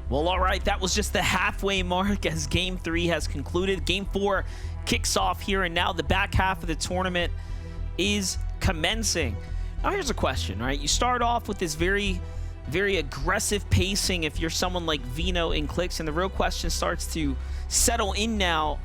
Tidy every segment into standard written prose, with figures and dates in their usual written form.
Well, all right, that was just the halfway mark as Game 3 has concluded. Game 4 kicks off here, and now the back half of the tournament is commencing. Now, here's a question, right? You start off with this very aggressive pacing if you're someone like Veno in Clix, and the real question starts to settle in now.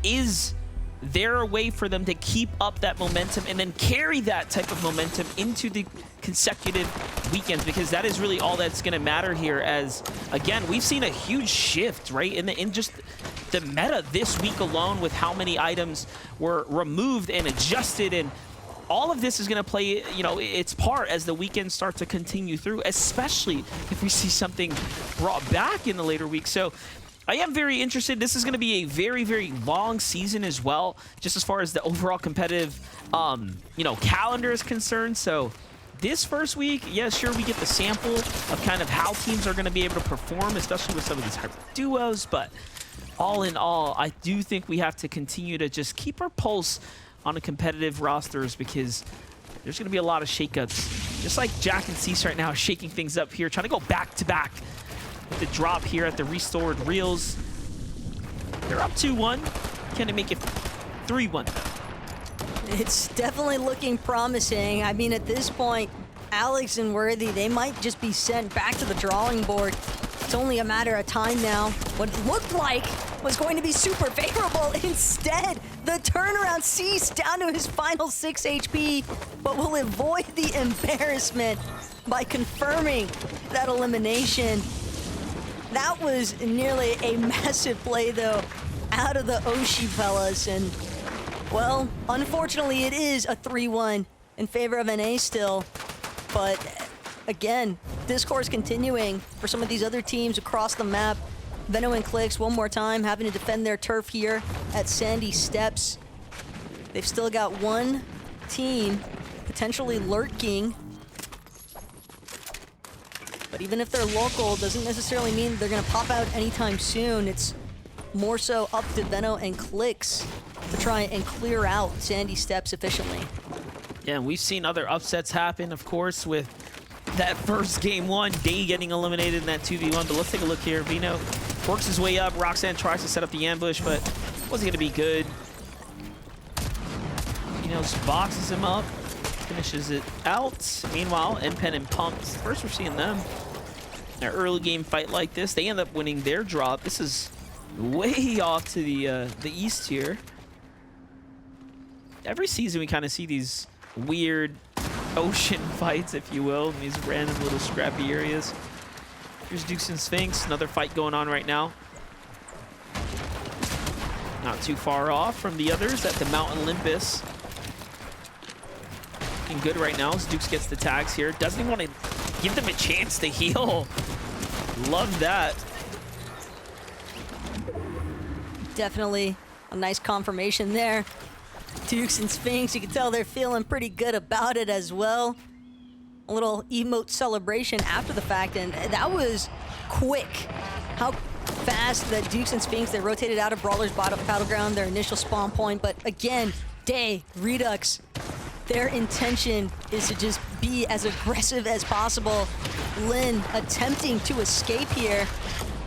Is there a way for them to keep up that momentum and then carry that type of momentum into the consecutive weekends? Because that is really all that's going to matter here, as again, we've seen a huge shift, right, in just the meta this week alone, with how many items were removed and adjusted, and all of this is going to play, you know, its part as the weekends start to continue through, especially if we see something brought back in the later weeks. So I am very interested. This is going to be a very long season as well, just as far as the overall competitive, you know, calendar is concerned. So this first week, yeah, sure, we get the sample of kind of how teams are going to be able to perform, especially with some of these hybrid duos. But all in all, I do think we have to continue to just keep our pulse on the competitive rosters, because there's going to be a lot of shakeups. Just like Jack and Cease right now shaking things up here, trying to go back-to-back with the drop here at the restored reels. They're up 2-1. Can they make it 3-1? It's definitely looking promising. I mean, at this point, Alex and Worthy, they might just be sent back to the drawing board. It's only a matter of time now. What looked like was going to be super favorable. Instead, the turnaround ceased down to his final 6 HP, but will avoid the embarrassment by confirming that elimination. That was nearly a massive play, though, out of the Oshi fellas. And, well, unfortunately, it is a 3-1 in favor of NA still. But, again, discourse continuing for some of these other teams across the map. Veno and Clix, one more time, having to defend their turf here at Sandy Steps. They've still got one team potentially lurking. But even if they're local, doesn't necessarily mean they're going to pop out anytime soon. It's more so up to Veno and Clix to try and clear out Sandy Steps efficiently. Yeah, and we've seen other upsets happen, of course, with that first game 1, Day getting eliminated in that 2v1. But let's take a look here. Veno works his way up. Roxanne tries to set up the ambush, but wasn't going to be good. Veno boxes him up, finishes it out. Meanwhile, NPen and Pumps, first we're seeing them in an early game fight like this. They end up winning their drop. This is way off to the east here. Every season we kind of see these weird ocean fights, if you will, in these random little scrappy areas. Here's Dukes and Sphinx, another fight going on right now. Not too far off from the others at the Mount Olympus. Looking good right now as Dukes gets the tags here. Doesn't even want to give them a chance to heal. Love that. Definitely a nice confirmation there. Dukes and Sphinx, you can tell they're feeling pretty good about it as well. A little emote celebration after the fact, and that was quick. How fast that Dukes and Sphinx, they rotated out of Brawler's Battleground, their initial spawn point. But again, Day, Redux, their intention is to just be as aggressive as possible. Lin attempting to escape here,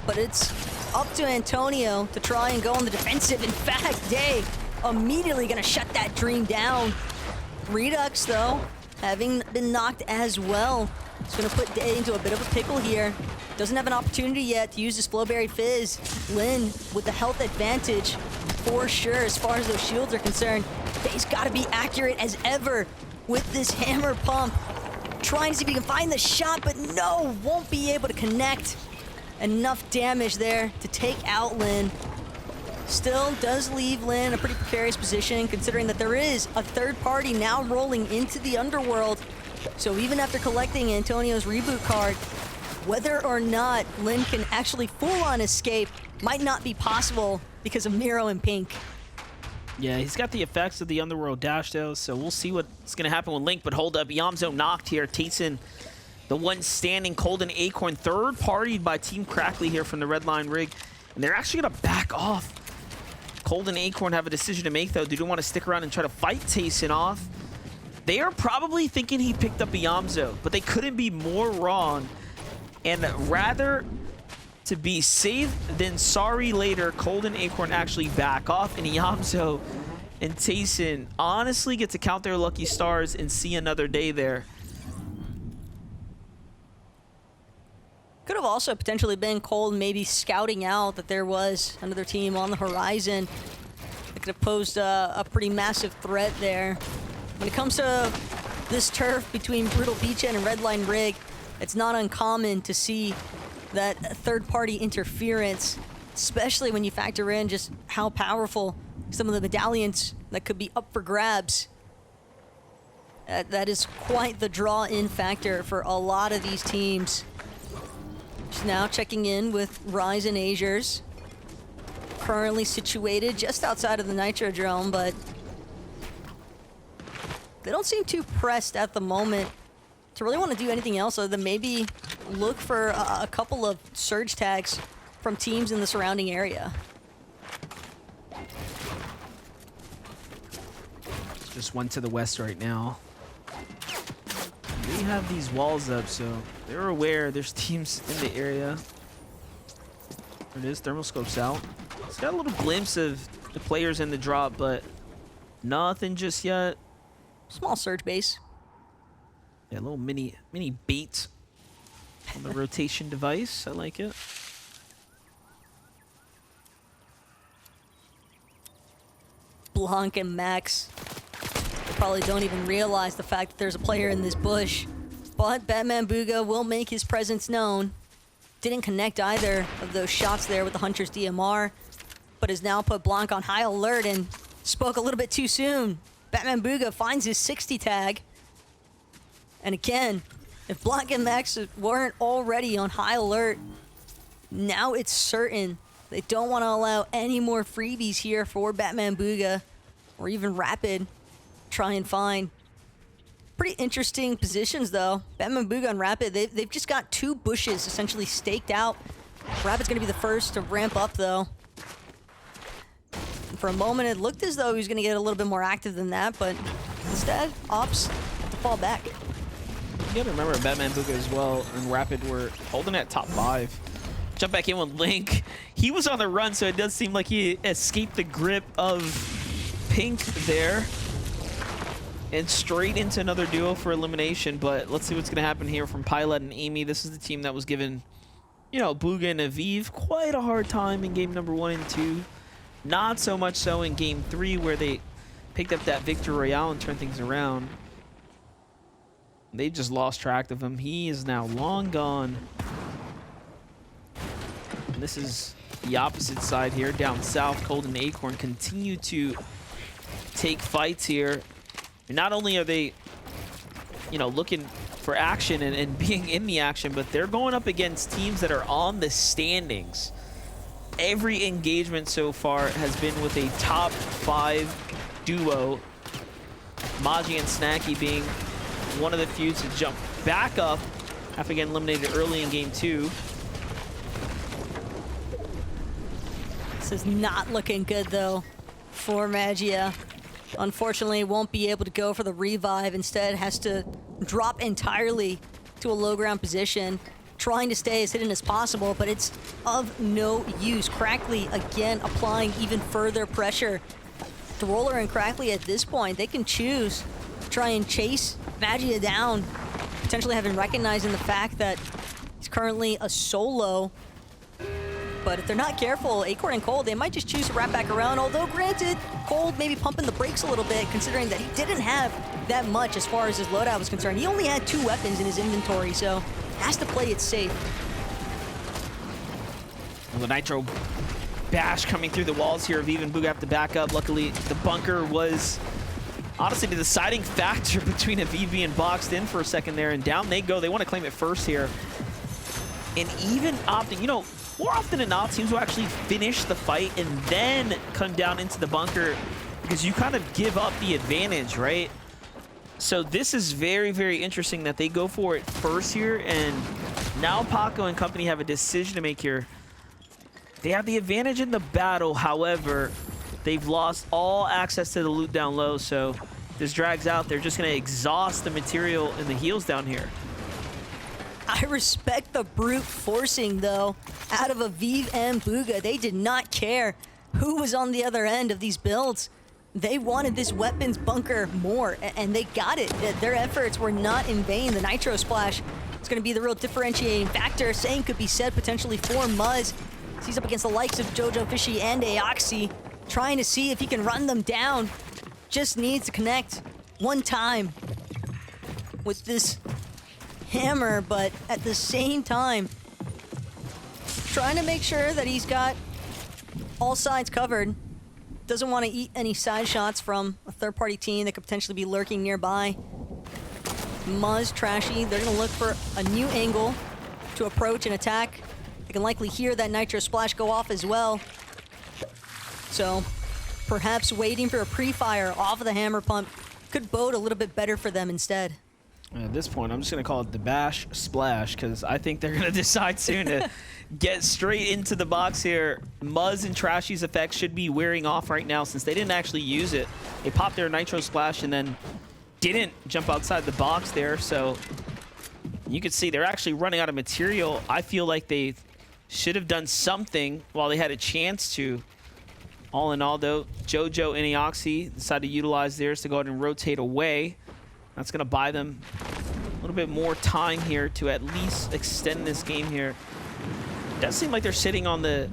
but it's up to Antonio to try and go on the defensive. In fact, Day immediately gonna shut that dream down. Redux, though, having been knocked as well, it's gonna put Day into a bit of a pickle here. Doesn't have an opportunity yet to use his Flowberry Fizz. Lin with the health advantage for sure as far as those shields are concerned. Day's gotta be accurate as ever with this hammer pump. Trying to see if he can find the shot, but no, won't be able to connect. Enough damage there to take out Lin. Still does leave Lin in a pretty precarious position, considering that there is a third party now rolling into the underworld. So even after collecting Antonio's reboot card, whether or not Lin can actually full-on escape might not be possible because of Miro and Pink. Yeah, he's got the effects of the underworld dash, though, so we'll see what's going to happen with Link. But hold up, Yamzo knocked here. Tayson, the one standing. Cold and Acorn, third-partied by Team Crackley here from the Red Line Rig. And they're actually going to back off. Cold and Acorn have a decision to make, though. Do they want to stick around and try to fight Tayson off? They are probably thinking he picked up a Yamzo, but they couldn't be more wrong. And rather to be safe than sorry later. Cold and Acorn actually back off, and Yamzo and Tayson honestly get to count their lucky stars and see another day there. Could have also potentially been Cold maybe scouting out that there was another team on the horizon that could have posed a pretty massive threat there. When it comes to this turf between Brutal Beachhead and Redline Rig, it's not uncommon to see that third-party interference, especially when you factor in just how powerful some of the medallions that could be up for grabs. That is quite the draw-in factor for a lot of these teams. Just now checking in with Rise and Azures. Currently situated just outside of the Nitrodrome, but they don't seem too pressed at the moment to really want to do anything else other than maybe look for a couple of surge tags from teams in the surrounding area. Just went to the west right now. They have these walls up, so they're aware there's teams in the area. There it is, thermal scopes out. It's got a little glimpse of the players in the drop, but nothing just yet. Small surge base. Yeah, a little mini bait on the rotation device. I like it. Blanc and Max, they probably don't even realize the fact that there's a player in this bush. But Batman Booga will make his presence known. Didn't connect either of those shots there with the Hunter's DMR, but has now put Blanc on high alert and spoke a little bit too soon. Batman Booga finds his 60 tag. And again, if Blanc and Max weren't already on high alert, now it's certain they don't want to allow any more freebies here for Batman Booga or even Rapid. Try and find. Pretty interesting positions though. Batman Booga and Rapid, they've just got two bushes essentially staked out. Rapid's going to be the first to ramp up though. And for a moment it looked as though he was going to get a little bit more active than that, but instead opts to fall back. You gotta remember Batman Booga as well and Rapid were holding at top 5. Jump back in with Link. He was on the run, so it does seem like he escaped the grip of Pink there. And straight into another duo for elimination, but let's see what's gonna happen here from Pilot and Amy. This is the team that was given, you know, Booga and Aviv quite a hard time in game number 1 and 2. Not so much so in game 3 where they picked up that Victory Royale and turned things around. They just lost track of him. He is now long gone. And this is the opposite side here. Down south, Cold and Acorn continue to take fights here. And not only are they, you know, looking for action and being in the action, but they're going up against teams that are on the standings. Every engagement so far has been with a top 5 duo. Maji and Snacky being one of the few to jump back up after getting eliminated early in game 2. This is not looking good though for Magia. Unfortunately, won't be able to go for the revive. Instead, has to drop entirely to a low ground position, trying to stay as hidden as possible, but it's of no use. Crackley, again, applying even further pressure. The Roller and Crackley at this point, they can choose to try and chase Magia down, potentially having recognizing the fact that he's currently a solo. But if they're not careful, Acorn and Cold, they might just choose to wrap back around. Although, granted, Cold maybe pumping the brakes a little bit, considering that he didn't have that much as far as his loadout was concerned. He only had 2 weapons in his inventory, so has to play it safe. Well, the Nitro bash coming through the walls here. Aviv and Booga have to back up. Luckily, the bunker was honestly the deciding factor between Aviv being boxed in for a second there, and down they go. They want to claim it first here. And even opting, you know, more often than not, teams will actually finish the fight and then come down into the bunker because you kind of give up the advantage, right? So this is very, very interesting that they go for it first here, and now Paco and company have a decision to make here. They have the advantage in the battle, however, they've lost all access to the loot down low, so this drags out. They're just going to exhaust the material and the heals down here. I respect the brute forcing, though, out of Aviv and Bugha. They did not care who was on the other end of these builds. They wanted this weapons bunker more, and they got it. Their efforts were not in vain. The Nitro Splash is going to be the real differentiating factor. Same could be said potentially for Muzz. He's up against the likes of Jojo Fishy and Aoxy, trying to see if he can run them down. Just needs to connect one time with this hammer, but at the same time, trying to make sure that he's got all sides covered. Doesn't want to eat any side shots from a third-party team that could potentially be lurking nearby. Muzz, Trashy, they're going to look for a new angle to approach and attack. They can likely hear that Nitro Splash go off as well. So perhaps waiting for a pre-fire off of the hammer pump could bode a little bit better for them instead. At this point, I'm just going to call it the Bash Splash, because I think they're going to decide soon to get straight into the box here. Muzz and Trashy's effect should be wearing off right now since they didn't actually use it. They popped their Nitro Splash and then didn't jump outside the box there, so you can see they're actually running out of material. I feel like they should have done something while they had a chance to. All in all, though, Jojo and Aoxy decided to utilize theirs to go ahead and rotate away. That's going to buy them a little bit more time here to at least extend this game here. It does seem like they're sitting on the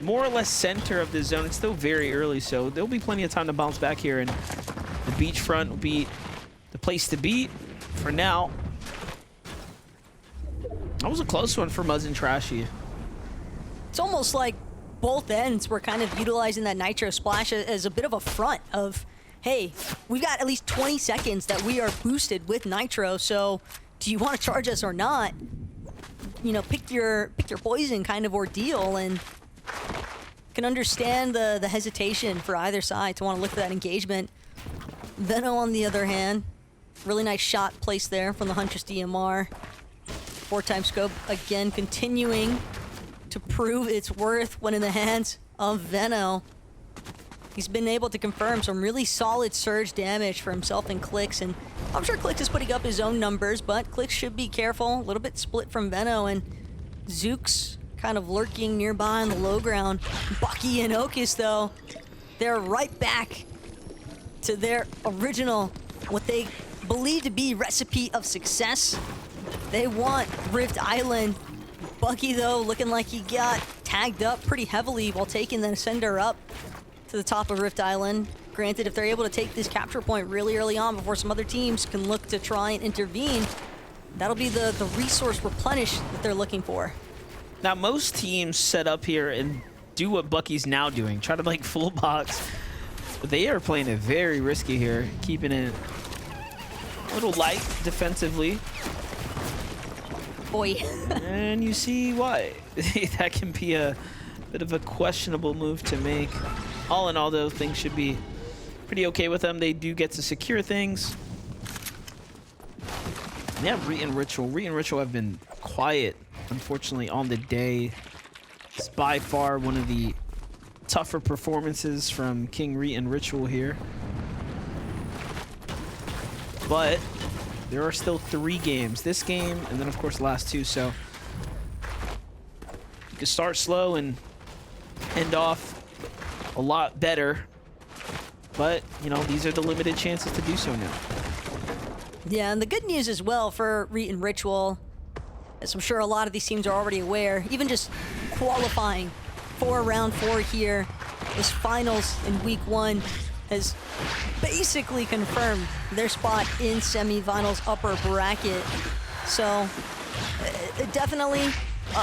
more or less center of the zone. It's still very early, so there'll be plenty of time to bounce back here, and the beachfront will be the place to be for now. That was a close one for Muzz and Trashy. It's almost like both ends were kind of utilizing that Nitro Splash as a bit of a front of, hey, we've got at least 20 seconds that we are boosted with Nitro, so do you want to charge us or not? You know, pick your poison kind of ordeal, and can understand the hesitation for either side to want to look for that engagement. Veno, on the other hand, really nice shot placed there from the Huntress DMR. 4-time scope, again, continuing to prove its worth when in the hands of Veno. He's been able to confirm some really solid surge damage for himself and Clix, and I'm sure Clix is putting up his own numbers, but Clix should be careful. A little bit split from Veno, and Zook's kind of lurking nearby on the low ground. Bucky and Okus, though, they're right back to their original, what they believe to be recipe of success. They want Rift Island. Bucky, though, looking like he got tagged up pretty heavily while taking the Ascender up to the top of Rift Island. Granted, if they're able to take this capture point really early on before some other teams can look to try and intervene, that'll be the resource replenish that they're looking for. Now, most teams set up here and do what Bucky's now doing, try to like full box. But they are playing it very risky here, keeping it a little light defensively. Boy. And you see why. That can be a bit of a questionable move to make. All in all, though, things should be pretty okay with them. They do get to secure things. Yeah, Reet and Ritual. Reet and Ritual have been quiet, unfortunately, on the day. It's by far one of the tougher performances from King Reet and Ritual here. But there are still 3 games. This game, and then, of course, the last 2. So you can start slow and end off a lot better. But, you know, these are the limited chances to do so now. Yeah, and the good news as well for Reet and Ritual, as I'm sure a lot of these teams are already aware, even just qualifying for round 4 here, this finals in week 1 has basically confirmed their spot in semifinals upper bracket. So definitely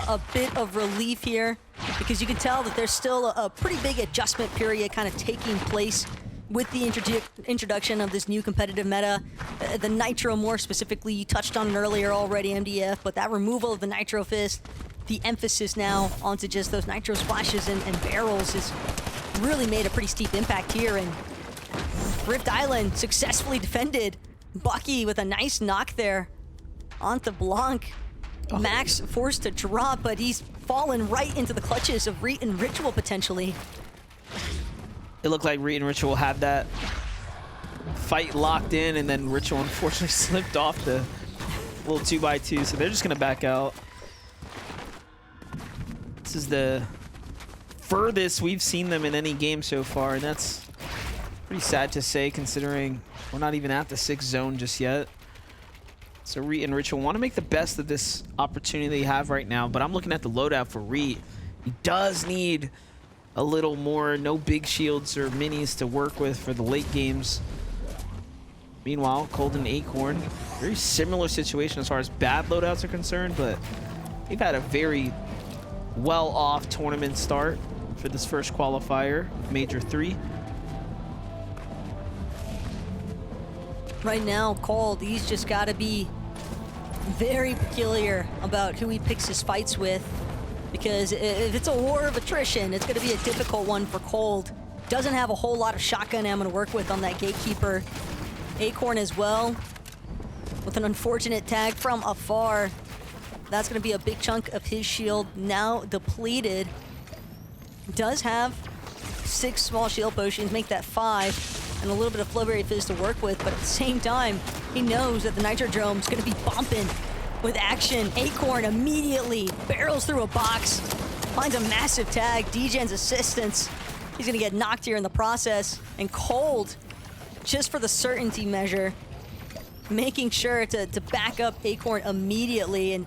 a bit of relief here, because you can tell that there's still a pretty big adjustment period kind of taking place with the introduction of this new competitive meta. The Nitro more specifically, you touched on it earlier already, MDF, but that removal of the Nitro Fist, the emphasis now onto just those Nitro Splashes and barrels has really made a pretty steep impact here, and Rift Island successfully defended. Bucky with a nice knock there onto Blanc. Oh. Max forced to drop, but he's fallen right into the clutches of Reet and Ritual potentially. It looked like Reet and Ritual had that fight locked in, and then Ritual unfortunately slipped off the little 2x2, so they're just going to back out. This is the furthest we've seen them in any game so far, and that's pretty sad to say considering we're not even at the 6th zone just yet. So Reet and Ritual want to make the best of this opportunity they have right now, but I'm looking at the loadout for Reet. He does need a little more, no big shields or minis to work with for the late games. Meanwhile, Cold and Acorn, very similar situation as far as bad loadouts are concerned, but they've had a very well-off tournament start for this first qualifier, Major 3. Right now, Cold, he's just got to be very peculiar about who he picks his fights with, because if it's a war of attrition, it's going to be a difficult one for Cold. Doesn't have a whole lot of shotgun ammo to work with on that Gatekeeper. Acorn as well, with an unfortunate tag from afar. That's going to be a big chunk of his shield now depleted. Does have 6 small shield potions, make that 5, and a little bit of Flowberry Fizz to work with, but at the same time, he knows that the Nitrodrome is going to be bumping with action. Acorn immediately barrels through a box, finds a massive tag, DGen's assistance. He's going to get knocked here in the process, and Cold, just for the certainty measure, making sure to back up Acorn immediately, and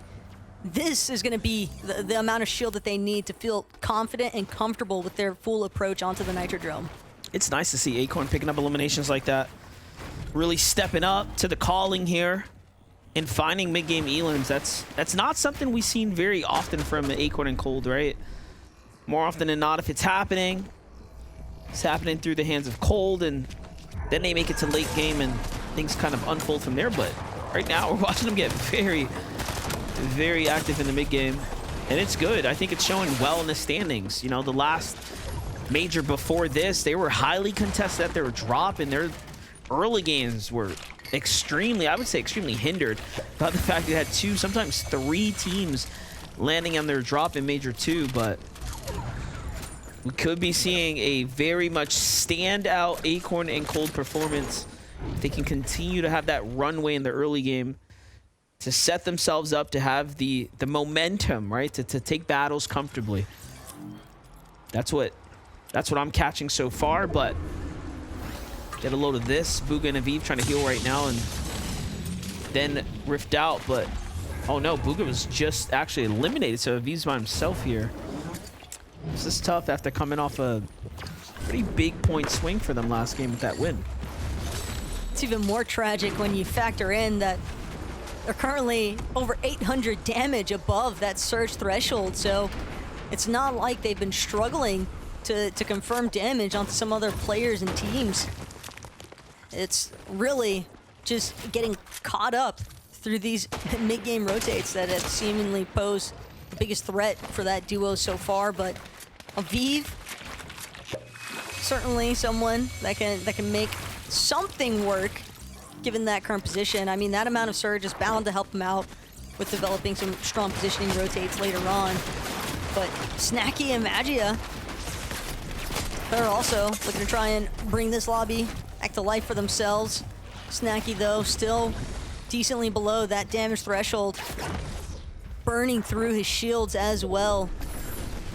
this is going to be the amount of shield that they need to feel confident and comfortable with their full approach onto the Nitrodrome. It's nice to see Acorn picking up eliminations like that. Really stepping up to the calling here and finding mid-game elims. That's not something we've seen very often from Acorn and Cold, right? More often than not, if it's happening through the hands of Cold, and then they make it to late game and things kind of unfold from there. But right now, we're watching them get very, very active in the mid-game. And it's good. I think it's showing well in the standings. You know, the last major before this, they were highly contested at their drop, and their early games were extremely, I would say extremely hindered by the fact they had 2, sometimes 3 teams landing on their drop in Major 2, but we could be seeing a very much standout Acorn and Cold performance. If they can continue to have that runway in the early game to set themselves up to have the momentum, right, to take battles comfortably. That's what I'm catching so far, but get a load of this. Booga and Aviv trying to heal right now, and then Rift out, but oh no, Booga was just actually eliminated, so Aviv's by himself here. This is tough after coming off a pretty big point swing for them last game with that win. It's even more tragic when you factor in that they're currently over 800 damage above that surge threshold, so it's not like they've been struggling to confirm damage onto some other players and teams. It's really just getting caught up through these mid-game rotates that have seemingly posed the biggest threat for that duo so far. But Aviv, certainly someone that can make something work given that current position. I mean, that amount of surge is bound to help him out with developing some strong positioning rotates later on. But Snacky and Magia, they're also looking to try and bring this lobby back to life for themselves. Snacky, though, still decently below that damage threshold, burning through his shields as well.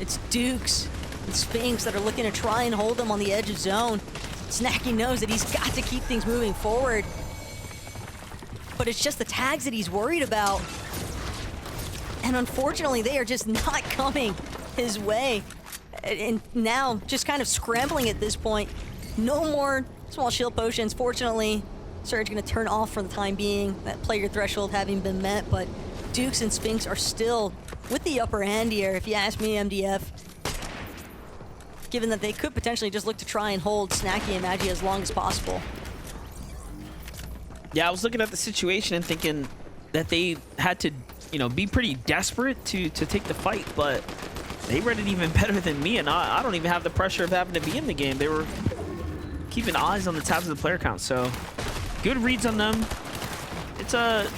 It's Dukes and Sphinx that are looking to try and hold him on the edge of zone. Snacky knows that he's got to keep things moving forward, but it's just the tags that he's worried about. And unfortunately, they are just not coming his way. And now, just kind of scrambling at this point. No more small shield potions. Fortunately, Surge going to turn off for the time being, that player threshold having been met, but Dukes and Sphinx are still with the upper hand here, if you ask me, MDF. Given that they could potentially just look to try and hold Snacky and Magi as long as possible. Yeah, I was looking at the situation and thinking that they had to, you know, be pretty desperate to take the fight, but they read it even better than me, and I don't even have the pressure of having to be in the game. They were keeping eyes on the tabs of the player count, so good reads on them. It's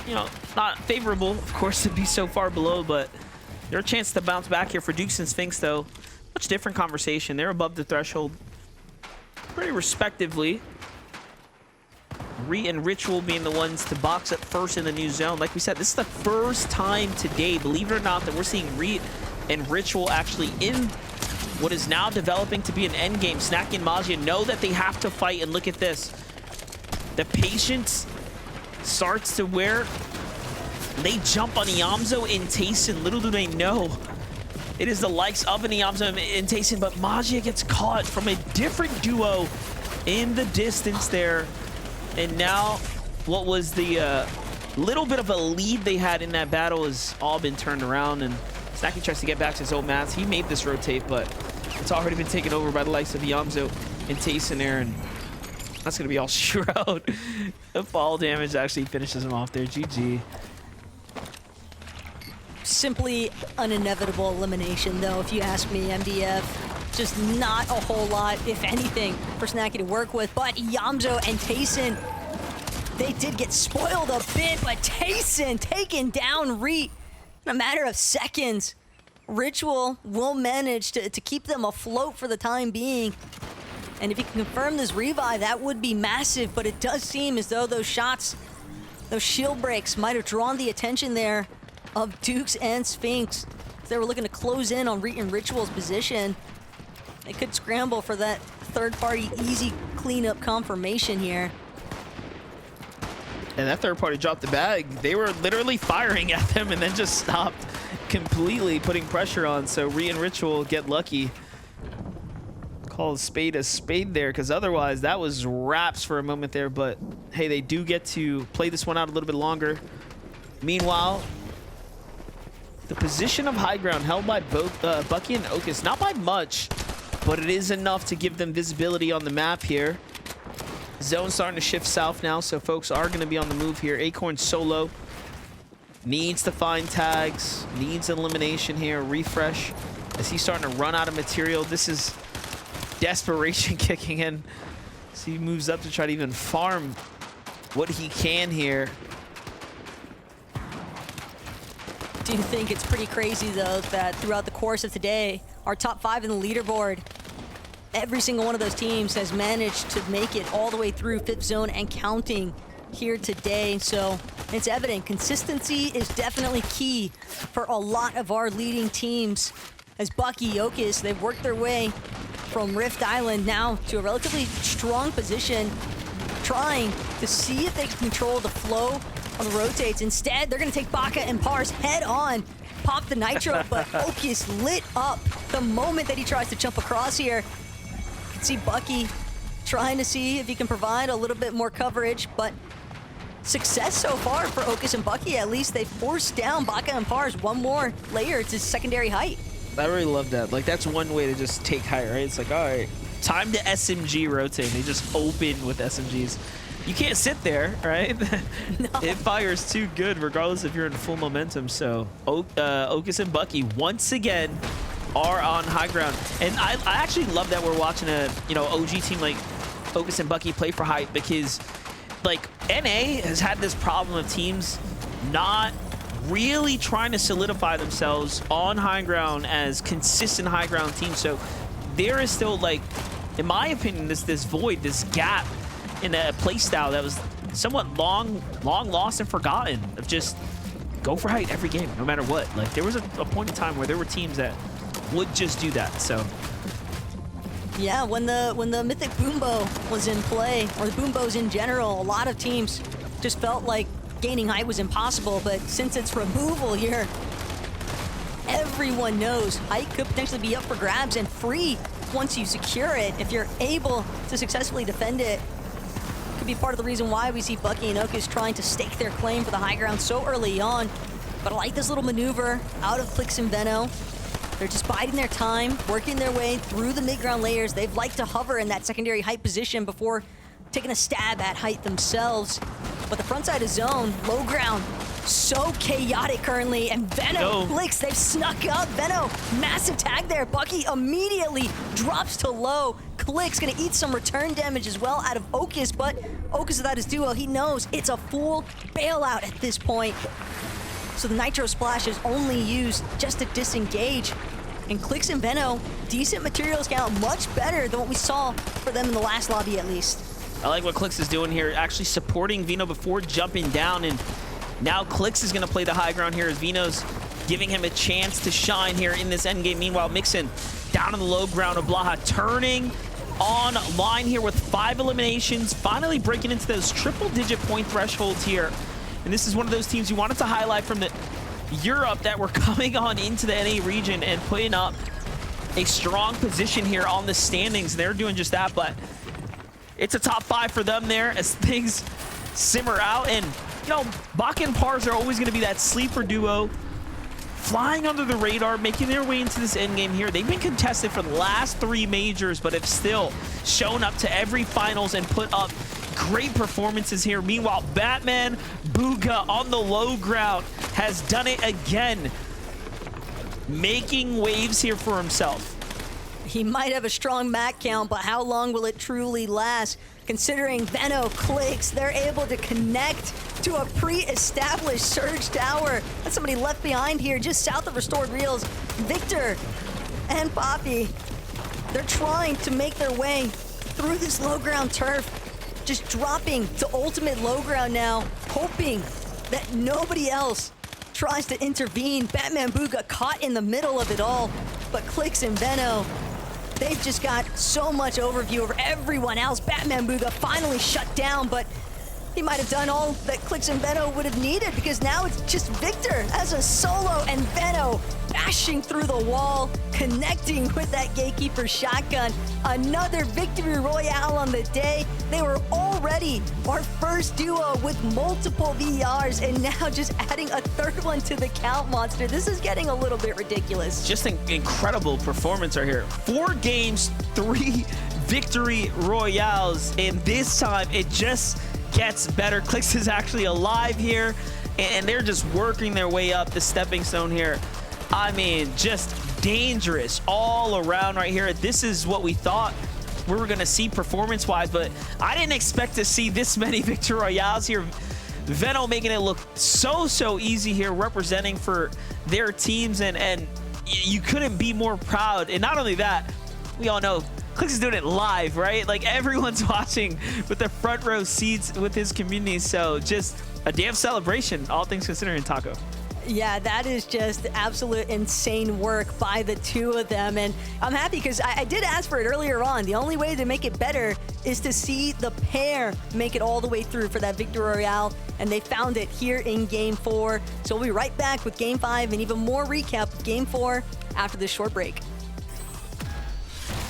you know, not favorable, of course, to be so far below, but their chance to bounce back here for Dukes and Sphinx, though, much different conversation. They're above the threshold pretty respectively. Re and Ritual being the ones to box up first in the new zone. Like we said, this is the first time today, believe it or not, that we're seeing Re and Ritual actually in what is now developing to be an endgame. Snacky and Magia know that they have to fight, and look at this. The patience starts to where they jump on Iamzo and Tayson. Little do they know, it is the likes of an Iamzo and Tayson, but Magia gets caught from a different duo in the distance there. And now what was the little bit of a lead they had in that battle has all been turned around, and Snacky tries to get back to his old mats. He made this rotate, but it's already been taken over by the likes of Iamzo and Tayson there, and that's going to be all Shroud. The fall damage actually finishes him off there. GG. Simply an inevitable elimination, though, if you ask me. MDF, just not a whole lot, if anything, for Snacky to work with. But Iamzo and Tayson, they did get spoiled a bit, but Tayson taking down Reet in a matter of seconds. Ritual will manage to keep them afloat for the time being. And if he can confirm this revive, that would be massive, but it does seem as though those shots, those shield breaks might have drawn the attention there of Dukes and Sphinx. They were looking to close in on Reet and Ritual's position. They could scramble for that third-party easy cleanup confirmation here. And that third party dropped the bag. They were literally firing at them and then just stopped completely, putting pressure on. So Re and Ritual get lucky. Call a spade there, because otherwise that was wraps for a moment there. But hey, they do get to play this one out a little bit longer. Meanwhile, the position of high ground held by both Bucky and Okus, not by much, but it is enough to give them visibility on the map here. Zone starting to shift south now, so folks are going to be on the move here. Acorn solo needs to find tags, needs elimination here. Refresh as he's starting to run out of material. This is desperation kicking in. So he moves up to try to even farm what he can here. Do you think it's pretty crazy, though, that throughout the course of today, our top 5 in the leaderboard, every single one of those teams has managed to make it all the way through 5th zone and counting here today. So it's evident consistency is definitely key for a lot of our leading teams. As Bucky, Okus, they've worked their way from Rift Island now to a relatively strong position, trying to see if they can control the flow on the rotates. Instead, they're going to take Baka and Pars head on, pop the nitro, but Okus lit up the moment that he tries to jump across here. You can see Bucky trying to see if he can provide a little bit more coverage, but success so far for Okus and Bucky. At least they forced down Baka and Pars one more layer to secondary height. I really love that. Like, that's one way to just take height, right? It's like, all right, time to SMG rotate. They just open with SMGs. You can't sit there, right? No. It fires too good, regardless if you're in full momentum. So Okus and Bucky once again are on high ground, and I actually love that we're watching a OG team like Okus and Bucky play for height, because like NA has had this problem of teams not really trying to solidify themselves on high ground as consistent high ground teams. So there is still, like, in my opinion, this void, this gap in a playstyle that was somewhat long lost and forgotten, of just go for height every game, no matter what. Like, there was a point in time where there were teams that would just do that. So yeah, when the Mythic Boombo was in play, or the Boombos in general, a lot of teams just felt like gaining height was impossible. But since its removal here, everyone knows height could potentially be up for grabs and free once you secure it. If you're able to successfully defend it, could be part of the reason why we see Bucky and Okus trying to stake their claim for the high ground so early on. But I like this little maneuver out of Clix Veno. They're just biding their time, working their way through the mid-ground layers. They've liked to hover in that secondary height position before taking a stab at height themselves. But the front side of zone, low ground, so chaotic currently. And Veno, Clix, they've snuck up. Veno, massive tag there. Bucky immediately drops to low. Clix gonna eat some return damage as well out of Okus, but Okus without his duo, he knows it's a full bailout at this point. So the Nitro Splash is only used just to disengage. And Clix and Veno, decent materials count, much better than what we saw for them in the last lobby at least. I like what Clix is doing here, actually supporting Veno before jumping down, and now Clix is going to play the high ground here as Veno's giving him a chance to shine here in this endgame. Meanwhile, Mixon down on the low ground of Blaha, turning online here with 5 eliminations, finally breaking into those triple-digit point thresholds here. And this is one of those teams you wanted to highlight from the Europe that were coming on into the NA region and putting up a strong position here on the standings. They're doing just that, but it's a top 5 for them there as things simmer out. And, you know, Baka and Pars are always going to be that sleeper duo, flying under the radar, making their way into this endgame here. They've been contested for the last 3 majors, but have still shown up to every finals and put up great performances here. Meanwhile, Batman Booga on the low ground has done it again, making waves here for himself. He might have a strong mat count, but how long will it truly last? Considering Veno, Clix, they're able to connect to a pre-established Surge Tower. That's somebody left behind here just south of Restored Reels. Victor and Poppy, they're trying to make their way through this low ground turf, just dropping to ultimate low ground now, hoping that nobody else tries to intervene. Batman Booga caught in the middle of it all, but Clix and Veno, they've just got so much overview over everyone else. Batman Booga finally shut down, but he might have done all that Clix and Veno would have needed, because now it's just Victor as a solo and Veno bashing through the wall, connecting with that Gatekeeper shotgun. Another victory royale on the day. They were already our first duo with multiple VRs, and now just adding a 3rd one to the count, Monster. This is getting a little bit ridiculous. Just an incredible performance right here. 4 games, 3 victory royales, and this time it just gets better. Clix is actually alive here, and they're just working their way up the stepping stone here. I mean, just dangerous all around right here. This is what we thought we were going to see performance-wise, but I didn't expect to see this many victory royales here. Veno making it look so easy here, representing for their teams, and you couldn't be more proud. And not only that, we all know Clix is doing it live, right? Like, everyone's watching with the front row seats with his community. So just a damn celebration, all things considering, Taco. Yeah, that is just absolute insane work by the 2 of them. And I'm happy because I did ask for it earlier on. The only way to make it better is to see the pair make it all the way through for that victory royale. And they found it here in Game 4. So we'll be right back with Game 5 and even more recap of Game 4 after this short break.